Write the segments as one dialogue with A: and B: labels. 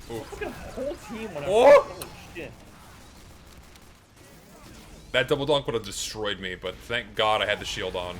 A: Fucking whole team when
B: Oh!
A: holy shit.
B: That double dunk would have destroyed me, but thank God I had the shield on.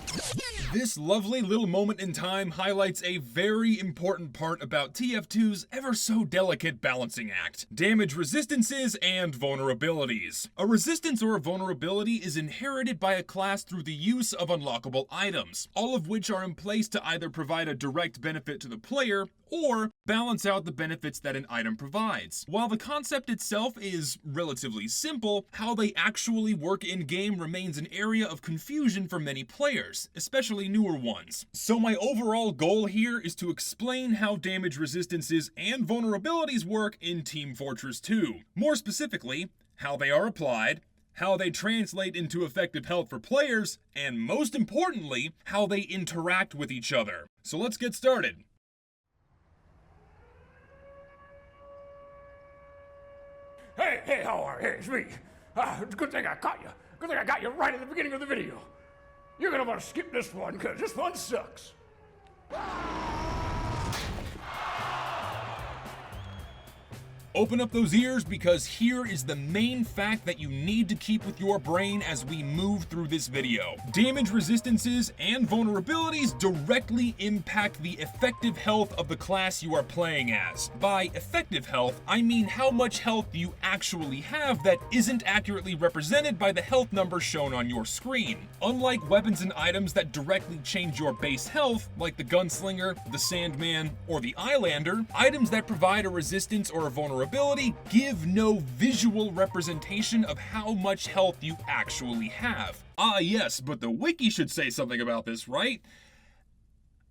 B: This lovely little moment in time highlights a very important part about TF2's ever so delicate balancing act: damage resistances and vulnerabilities. A resistance or a vulnerability is inherited by a class through the use of unlockable items, all of which are in place to either provide a direct benefit to the player or balance out the benefits that an item provides. While the concept itself is relatively simple, how they actually work in-game remains an area of confusion for many players, especially newer ones. So my overall goal here is to explain how damage resistances and vulnerabilities work in Team Fortress 2. More specifically, how they are applied, how they translate into effective health for players, and most importantly, how they interact with each other. So let's get started.
C: Hey, how are you? Hey, it's me. It's a good thing I caught you. Good thing I got you right at the beginning of the video. You're gonna want to skip this one, because this one sucks.
B: Open up those ears, because here is the main fact that you need to keep with your brain as we move through this video. Damage resistances and vulnerabilities directly impact the effective health of the class you are playing as. By effective health, I mean how much health you actually have that isn't accurately represented by the health number shown on your screen. Unlike weapons and items that directly change your base health, like the Gunslinger, the Sandman, or the Eyelander, items that provide a resistance or a vulnerability give no visual representation of how much health you actually have. Ah yes, but the wiki should say something about this, right?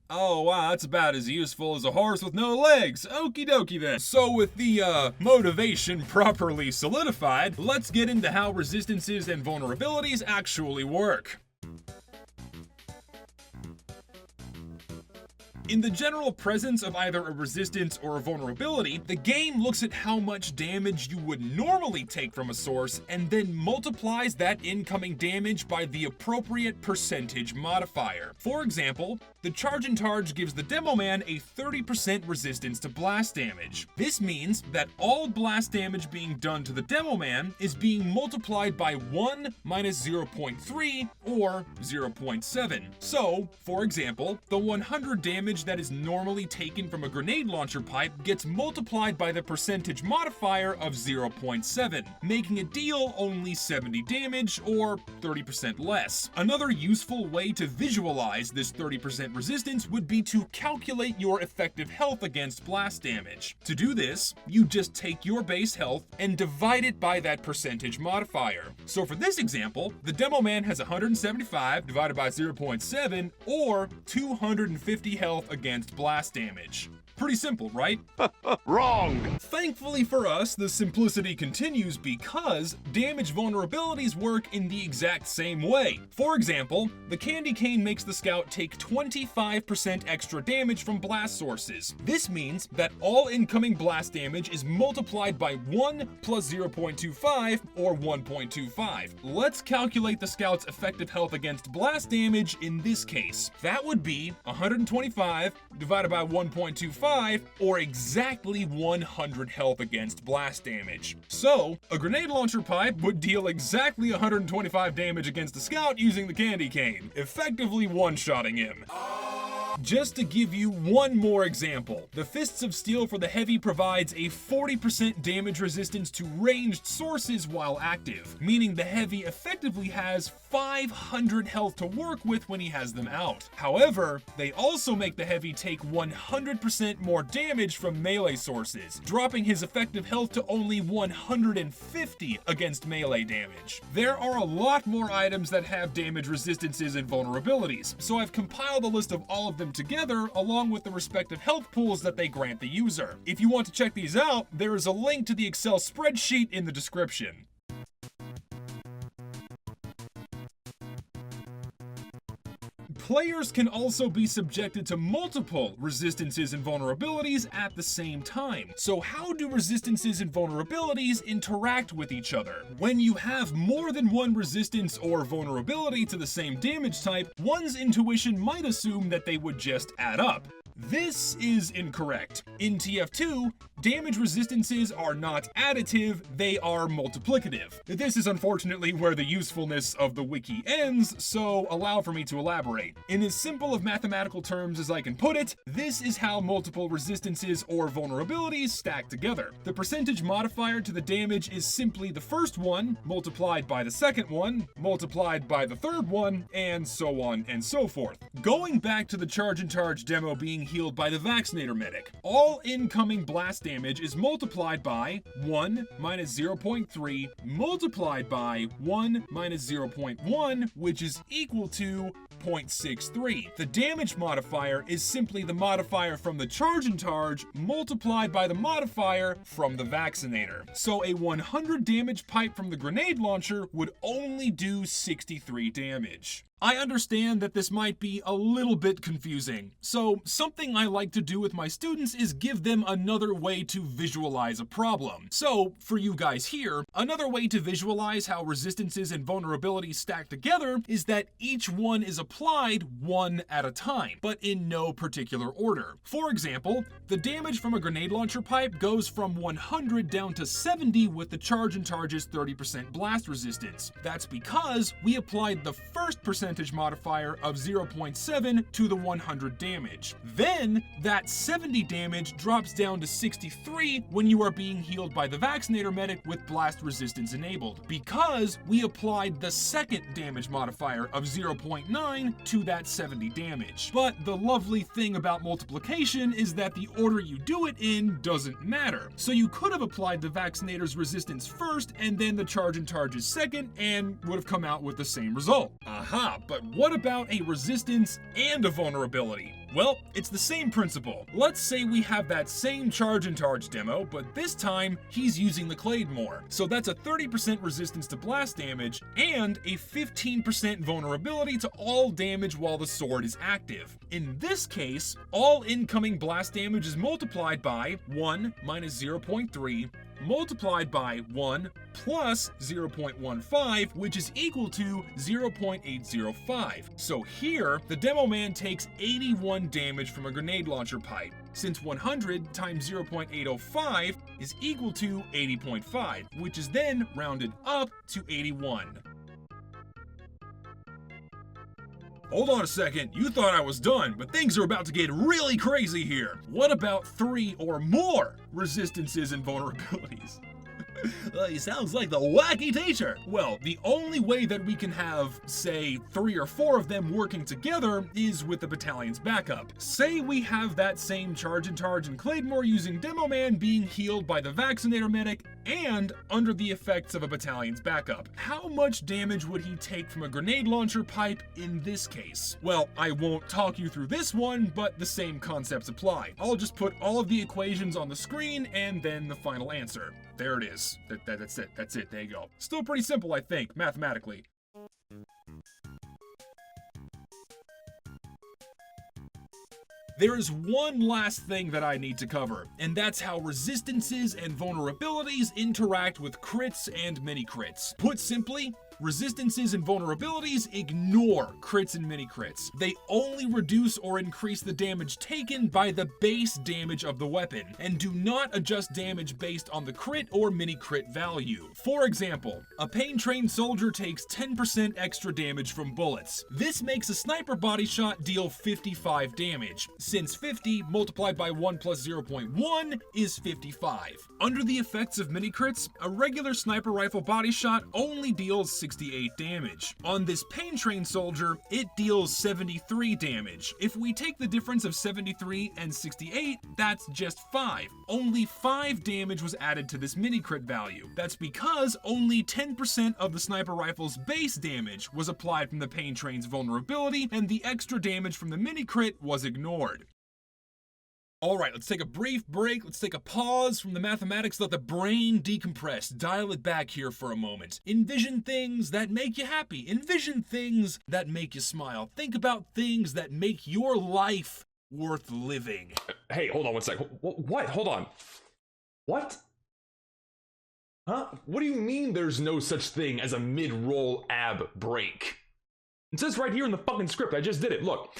B: Oh wow, that's about as useful as a horse with no legs. Okie dokie then. So with the motivation properly solidified, let's get into how resistances and vulnerabilities actually work. In the general presence of either a resistance or a vulnerability, the game looks at how much damage you would normally take from a source and then multiplies that incoming damage by the appropriate percentage modifier. For example, the Charge and Targe gives the Demo Man a 30% resistance to blast damage. This means that all blast damage being done to the Demo Man is being multiplied by 1 minus 0.3 or 0.7. So, for example, the 100 damage that is normally taken from a grenade launcher pipe gets multiplied by the percentage modifier of 0.7, making it deal only 70 damage or 30% less. Another useful way to visualize this 30% resistance would be to calculate your effective health against blast damage. To do this, you just take your base health and divide it by that percentage modifier. So for this example, the Demo Man has 175 divided by 0.7 or 250 health against blast damage. Pretty simple, right?
C: Wrong!
B: Thankfully for us, the simplicity continues because damage vulnerabilities work in the exact same way. For example, the Candy Cane makes the Scout take 25% extra damage from blast sources. This means that all incoming blast damage is multiplied by 1 plus 0.25 or 1.25. Let's calculate the Scout's effective health against blast damage in this case. That would be 125 divided by 1.25 or exactly 100 health against blast damage. So, a grenade launcher pipe would deal exactly 125 damage against a Scout using the Candy Cane, effectively one-shotting him. Just to give you one more example, the Fists of Steel for the Heavy provides a 40% damage resistance to ranged sources while active, meaning the Heavy effectively has 500 health to work with when he has them out. However, they also make the Heavy take 100% more damage from melee sources, dropping his effective health to only 150 against melee damage. There are a lot more items that have damage resistances and vulnerabilities, so I've compiled a list of all of them together along with the respective health pools that they grant the user. If you want to check these out, there is a link to the Excel spreadsheet in the description. Players can also be subjected to multiple resistances and vulnerabilities at the same time. So how do resistances and vulnerabilities interact with each other? When you have more than one resistance or vulnerability to the same damage type, one's intuition might assume that they would just add up. This is incorrect. In TF2, damage resistances are not additive, they are multiplicative. This is unfortunately where the usefulness of the wiki ends, so allow for me to elaborate. In as simple of mathematical terms as I can put it, this is how multiple resistances or vulnerabilities stack together. The percentage modifier to the damage is simply the first one, multiplied by the second one, multiplied by the third one, and so on and so forth. Going back to the Charge and Charge demo being healed by the Vaccinator Medic, all incoming blast damage is multiplied by 1 minus 0.3 multiplied by 1 minus 0.1, which is equal to 0.63. The damage modifier is simply the modifier from the Charge and Charge multiplied by the modifier from the Vaccinator. So a 100 damage pipe from the grenade launcher would only do 63 damage. I understand that this might be a little bit confusing, so something I like to do with my students is give them another way to visualize a problem. So, for you guys here, another way to visualize how resistances and vulnerabilities stack together is that each one is applied one at a time, but in no particular order. For example, the damage from a grenade launcher pipe goes from 100 down to 70 with the Charge and Charge's 30% blast resistance. That's because we applied the first percentage modifier of 0.7 to the 100 damage. Then, that 70 damage drops down to 63 when you are being healed by the Vaccinator Medic with blast resistance enabled, because we applied the second damage modifier of 0.9 to that 70 damage. But the lovely thing about multiplication is that the order you do it in doesn't matter. So you could have applied the Vaccinator's resistance first and then the Charge and Charge's second and would have come out with the same result. Aha! But what about a resistance and a vulnerability? Well, it's the same principle. Let's say we have that same Charge and Charge demo, but this time he's using the Claidheamohmor. So that's a 30% resistance to blast damage and a 15% vulnerability to all damage while the sword is active. In this case, all incoming blast damage is multiplied by 1 minus 0.3 multiplied by 1 plus 0.15, which is equal to 0.805. So here, the demo man takes 81 damage from a grenade launcher pipe, since 100 times 0.805 is equal to 80.5, which is then rounded up to 81. Hold on a second, you thought I was done, but things are about to get really crazy here. What about 3 or more resistances and vulnerabilities? He sounds like the wacky teacher. Well, the only way that we can have, say, 3 or 4 of them working together is with the battalion's backup. Say we have that same Charge and Charge and Claidheamohmor using Demo Man being healed by the Vaccinator Medic and under the effects of a battalion's backup. How much damage would he take from a grenade launcher pipe in this case? Well, I won't talk you through this one, but the same concepts apply. I'll just put all of the equations on the screen and then the final answer. There it is. That's it. That's it. There you go. Still pretty simple, I think, mathematically. There is one last thing that I need to cover, and that's how resistances and vulnerabilities interact with crits and mini-crits. Put simply, resistances and vulnerabilities ignore crits and mini-crits. They only reduce or increase the damage taken by the base damage of the weapon, and do not adjust damage based on the crit or mini-crit value. For example, a pain-trained soldier takes 10% extra damage from bullets. This makes a sniper body shot deal 55 damage, since 50 multiplied by 1 plus 0.1 is 55. Under the effects of mini-crits, a regular sniper rifle body shot only deals 68 damage. On this pain-trained soldier, it deals 73 damage. If we take the difference of 73 and 68, that's just 5. Only 5 damage was added to this mini-crit value. That's because only 10% of the sniper rifle's base damage was applied from the pain-trained's vulnerability, and the extra damage from the mini-crit was ignored. Alright, let's take a brief break, let's take a pause from the mathematics, let the brain decompress, dial it back here for a moment. Envision things that make you happy, envision things that make you smile, think about things that make your life worth living.
A: Hey, hold on one sec. What? Hold on. What? Huh? What do you mean there's no such thing as a mid-roll ab break? It says right here in the fucking script, I just did it, look.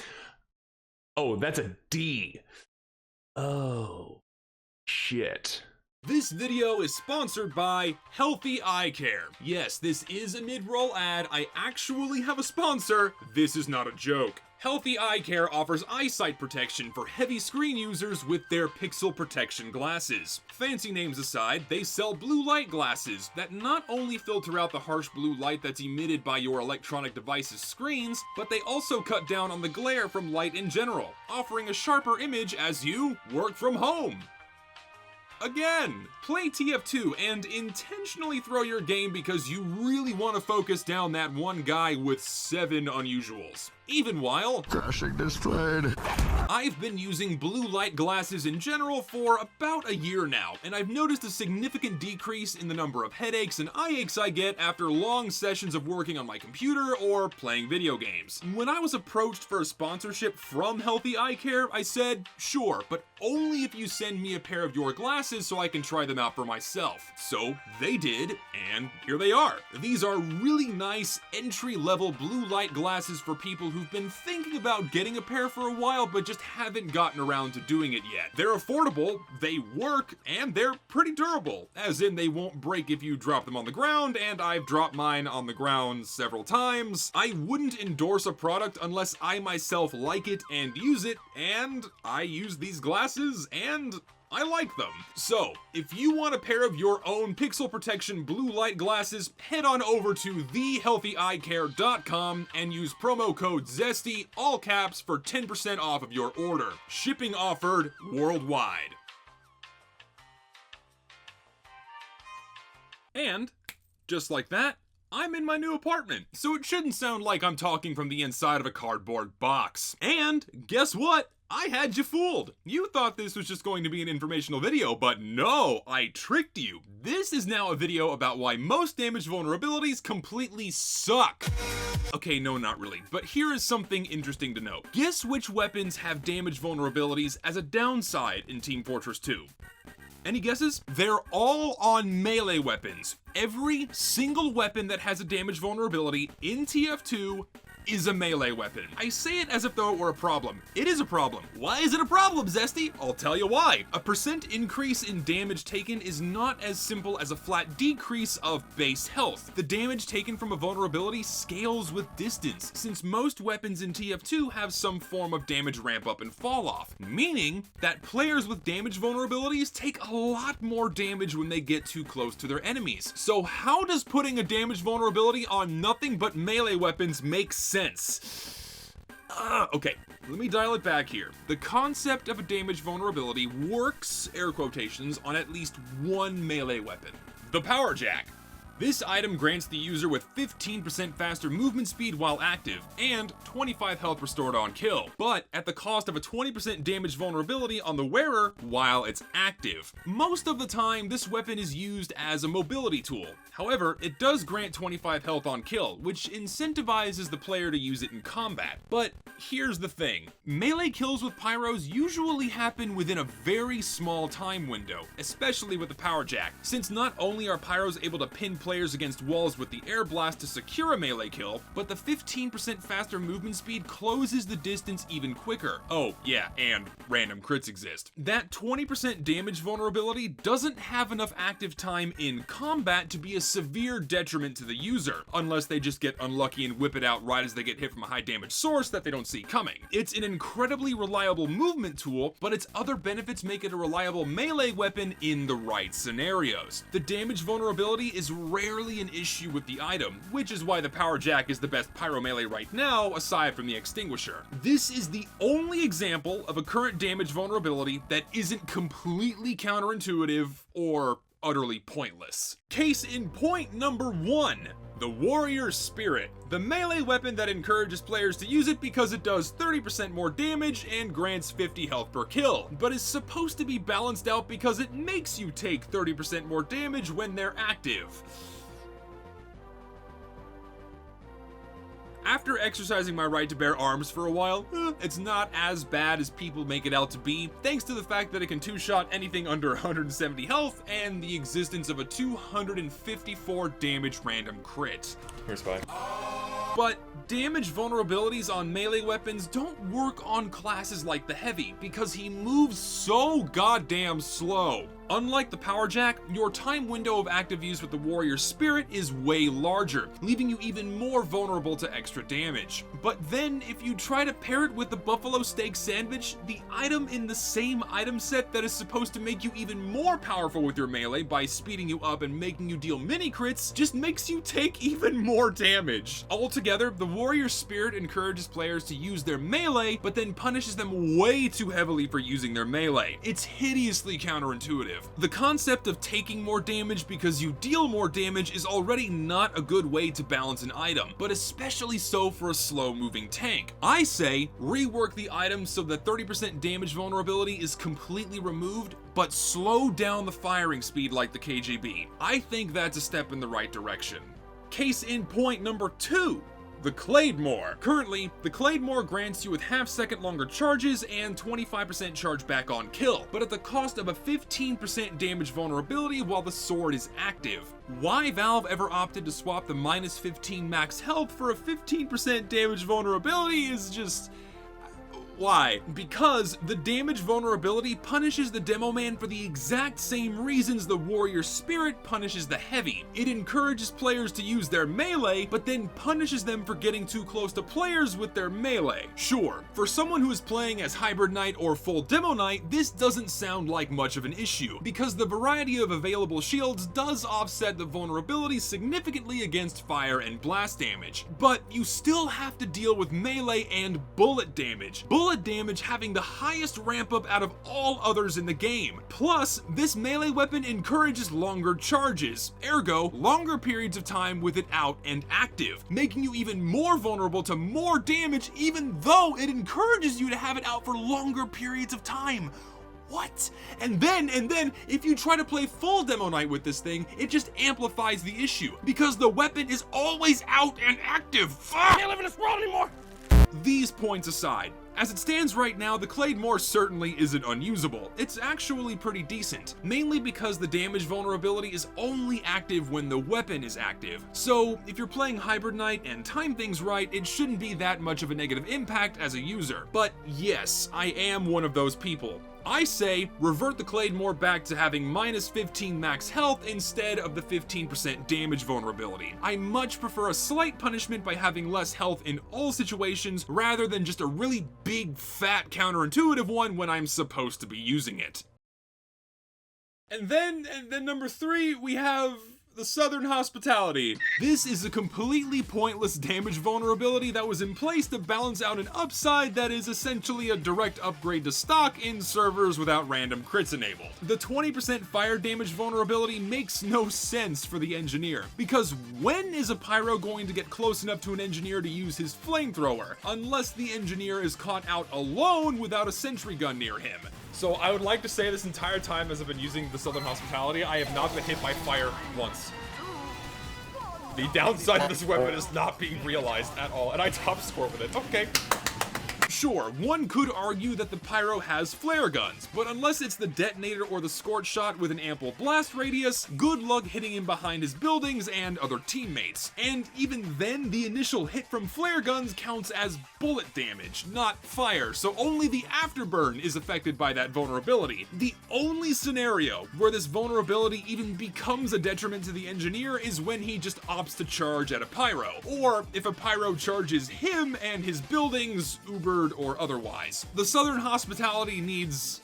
A: Oh, that's a D. Oh. Shit.
B: This video is sponsored by Healthy Eye Care. Yes, this is a mid-roll ad. I actually have a sponsor. This is not a joke. Healthy Eye Care offers eyesight protection for heavy screen users with their pixel protection glasses. Fancy names aside, they sell blue light glasses that not only filter out the harsh blue light that's emitted by your electronic device's screens, but they also cut down on the glare from light in general, offering a sharper image as you work from home. Again, play TF2 and intentionally throw your game because you really want to focus down that one guy with 7 unusuals. Even while
D: crashing displayed.
B: I've been using blue light glasses in general for about a year now, and I've noticed a significant decrease in the number of headaches and eye aches I get after long sessions of working on my computer or playing video games. When I was approached for a sponsorship from Healthy Eye Care, I said, sure, but only if you send me a pair of your glasses so I can try them out for myself. So they did, and here they are. These are really nice entry-level blue light glasses for people who've been thinking about getting a pair for a while but just haven't gotten around to doing it yet. They're affordable, they work, and they're pretty durable, as in they won't break if you drop them on the ground, and I've dropped mine on the ground several times. I wouldn't endorse a product unless I myself like it and use it, and I use these glasses and I like them. So, if you want a pair of your own pixel protection blue light glasses, head on over to thehealthyeyecare.com and use promo code ZESTY, all caps, for 10% off of your order. Shipping offered worldwide. And, just like that, I'm in my new apartment, so it shouldn't sound like I'm talking from the inside of a cardboard box. And, guess what? I had you fooled. You thought this was just going to be an informational video, but no, I tricked you. This is now a video about why most damage vulnerabilities completely suck. Okay, no, not really, but here is something interesting to note. Guess which weapons have damage vulnerabilities as a downside in Team Fortress 2? Any guesses? They're all on melee weapons. Every single weapon that has a damage vulnerability in TF2 is a melee weapon. I say it as if though it were a problem. It is a problem. Why is it a problem, Zesty? I'll tell you why. A % increase in damage taken is not as simple as a flat decrease of base health. The damage taken from a vulnerability scales with distance, since most weapons in TF2 have some form of damage ramp up and fall off, meaning that players with damage vulnerabilities take a lot more damage when they get too close to their enemies. So how does putting a damage vulnerability on nothing but melee weapons make sense? Okay, let me dial it back here. The concept of a damage vulnerability works, air quotations, on at least one melee weapon. The Power Jack. This item grants the user with 15% faster movement speed while active, and 25 health restored on kill, but at the cost of a 20% damage vulnerability on the wearer while it's active. Most of the time, this weapon is used as a mobility tool. However, it does grant 25 health on kill, which incentivizes the player to use it in combat. But here's the thing. Melee kills with pyros usually happen within a very small time window, especially with the Power Jack, since not only are pyros able to pin players against walls with the air blast to secure a melee kill, but the 15% faster movement speed closes the distance even quicker. Oh yeah, and random crits exist. That 20% damage vulnerability doesn't have enough active time in combat to be a severe detriment to the user, unless they just get unlucky and whip it out right as they get hit from a high damage source that they don't see coming. It's an incredibly reliable movement tool, but its other benefits make it a reliable melee weapon in the right scenarios. The damage vulnerability is rarely an issue with the item, which is why the Power Jack is the best pyro melee right now, aside from the Extinguisher. This is the only example of a current damage vulnerability that isn't completely counterintuitive or utterly pointless. Case in point number 1. The Warrior Spirit, the melee weapon that encourages players to use it because it does 30% more damage and grants 50 health per kill, but is supposed to be balanced out because it makes you take 30% more damage when they're active. After exercising my right to bear arms for a while, it's not as bad as people make it out to be, thanks to the fact that it can two-shot anything under 170 health and the existence of a 254 damage random crit.
A: Here's 5.
B: But damage vulnerabilities on melee weapons don't work on classes like the Heavy, because he moves so goddamn slow. Unlike the Power Jack, your time window of active use with the Warrior Spirit is way larger, leaving you even more vulnerable to extra damage. But then, if you try to pair it with the Buffalo Steak Sandwich, the item in the same item set that is supposed to make you even more powerful with your melee by speeding you up and making you deal mini crits, just makes you take even more damage. Altogether, the Warrior Spirit encourages players to use their melee, but then punishes them way too heavily for using their melee. It's hideously counterintuitive. The concept of taking more damage because you deal more damage is already not a good way to balance an item, but especially so for a slow-moving tank. I say, rework the item so that 30% damage vulnerability is completely removed, but slow down the firing speed like the KJB. I think that's a step in the right direction. Case in point number 2. The Claidheamohmor. Currently, the Claidheamohmor grants you with half-second longer charges and 25% charge back on kill, but at the cost of a 15% damage vulnerability while the sword is active. Why Valve ever opted to swap the minus 15 max health for a 15% damage vulnerability is just... why? Because the damage vulnerability punishes the Demo Man for the exact same reasons the Warrior Spirit punishes the Heavy. It encourages players to use their melee, but then punishes them for getting too close to players with their melee. Sure, for someone who is playing as Hybrid Knight or full Demo Knight, this doesn't sound like much of an issue, because the variety of available shields does offset the vulnerability significantly against fire and blast damage. But you still have to deal with melee and bullet damage. Bullet damage having the highest ramp up out of all others in the game. Plus, this melee weapon encourages longer charges, ergo, longer periods of time with it out and active, making you even more vulnerable to more damage even though it encourages you to have it out for longer periods of time. What? And then, if you try to play full Demo Knight with this thing, it just amplifies the issue, because the weapon is always out and active. Fuck!
C: Can't live in this world anymore!
B: These points aside, as it stands right now, the Claidheamohmor certainly isn't unusable. It's actually pretty decent, mainly because the damage vulnerability is only active when the weapon is active. So if you're playing Hybrid Knight and time things right, it shouldn't be that much of a negative impact as a user. But yes, I am one of those people. I say, revert the Claidheamohmor back to having minus 15 max health instead of the 15% damage vulnerability. I much prefer a slight punishment by having less health in all situations, rather than just a really big, fat, counterintuitive one when I'm supposed to be using it. And then number 3, we have the Southern Hospitality. This is a completely pointless damage vulnerability that was in place to balance out an upside that is essentially a direct upgrade to stock in servers without random crits enabled. The 20% fire damage vulnerability makes no sense for the engineer, because when is a pyro going to get close enough to an engineer to use his flamethrower, unless the engineer is caught out alone without a sentry gun near him?
A: So I would like to say this entire time as I've been using the Southern Hospitality, I have not been hit by fire once. The downside of this weapon is not being realized at all, and I top score with it. Okay.
B: Sure, one could argue that the pyro has flare guns, but unless it's the detonator or the scorch shot with an ample blast radius, good luck hitting him behind his buildings and other teammates. And even then, the initial hit from flare guns counts as bullet damage, not fire, so only the afterburn is affected by that vulnerability. The only scenario where this vulnerability even becomes a detriment to the engineer is when he just opts to charge at a pyro, or if a pyro charges him and his buildings, Ubered or otherwise. The Southern Hospitality needs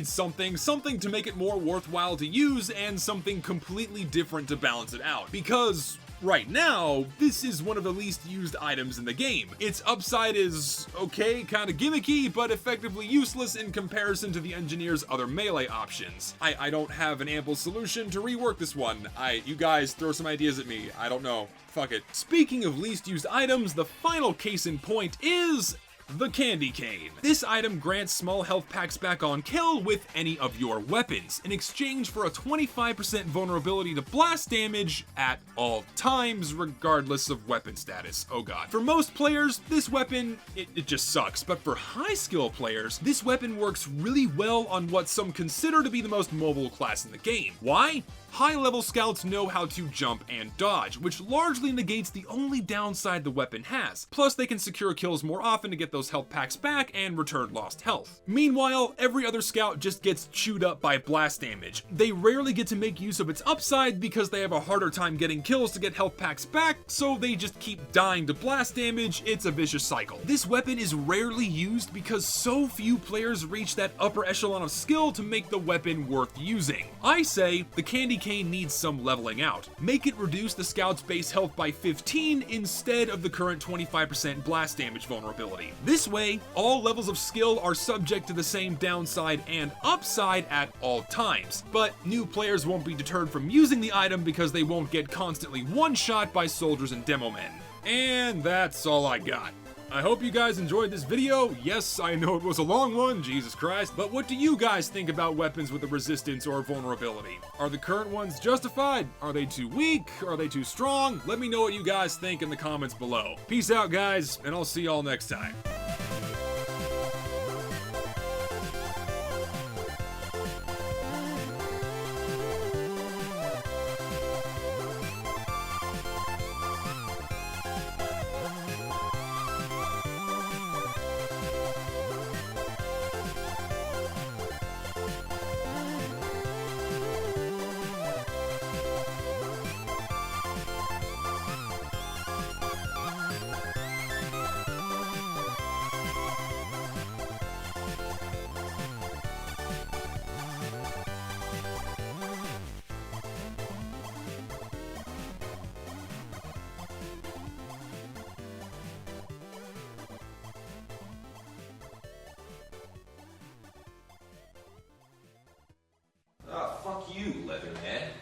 B: something to make it more worthwhile to use, and something completely different to balance it out, because right now, this is one of the least used items in the game. Its upside is okay, kinda gimmicky, but effectively useless in comparison to the engineer's other melee options. I don't have an ample solution to rework this one. You guys throw some ideas at me. I don't know. Fuck it. Speaking of least used items, the final case in point is the Candy Cane. This item grants small health packs back on kill with any of your weapons, in exchange for a 25% vulnerability to blast damage at all times, regardless of weapon status. Oh god. For most players, this weapon, it just sucks, but for high skill players, this weapon works really well on what some consider to be the most mobile class in the game. Why? High-level scouts know how to jump and dodge, which largely negates the only downside the weapon has. Plus, they can secure kills more often to get those health packs back and return lost health. Meanwhile, every other scout just gets chewed up by blast damage. They rarely get to make use of its upside because they have a harder time getting kills to get health packs back, so they just keep dying to blast damage. It's a vicious cycle. This weapon is rarely used because so few players reach that upper echelon of skill to make the weapon worth using. I say the candy cane needs some leveling out. Make it reduce the scout's base health by 15 instead of the current 25% blast damage vulnerability. This way, all levels of skill are subject to the same downside and upside at all times, but new players won't be deterred from using the item because they won't get constantly one-shot by soldiers and demo men. And that's all I got. I hope you guys enjoyed this video. Yes, I know it was a long one, Jesus Christ, but what do you guys think about weapons with a resistance or vulnerability? Are the current ones justified? Are they too weak? Are they too strong? Let me know what you guys think in the comments below. Peace out, guys, and I'll see y'all next time.
D: Fuck you, Leatherhead.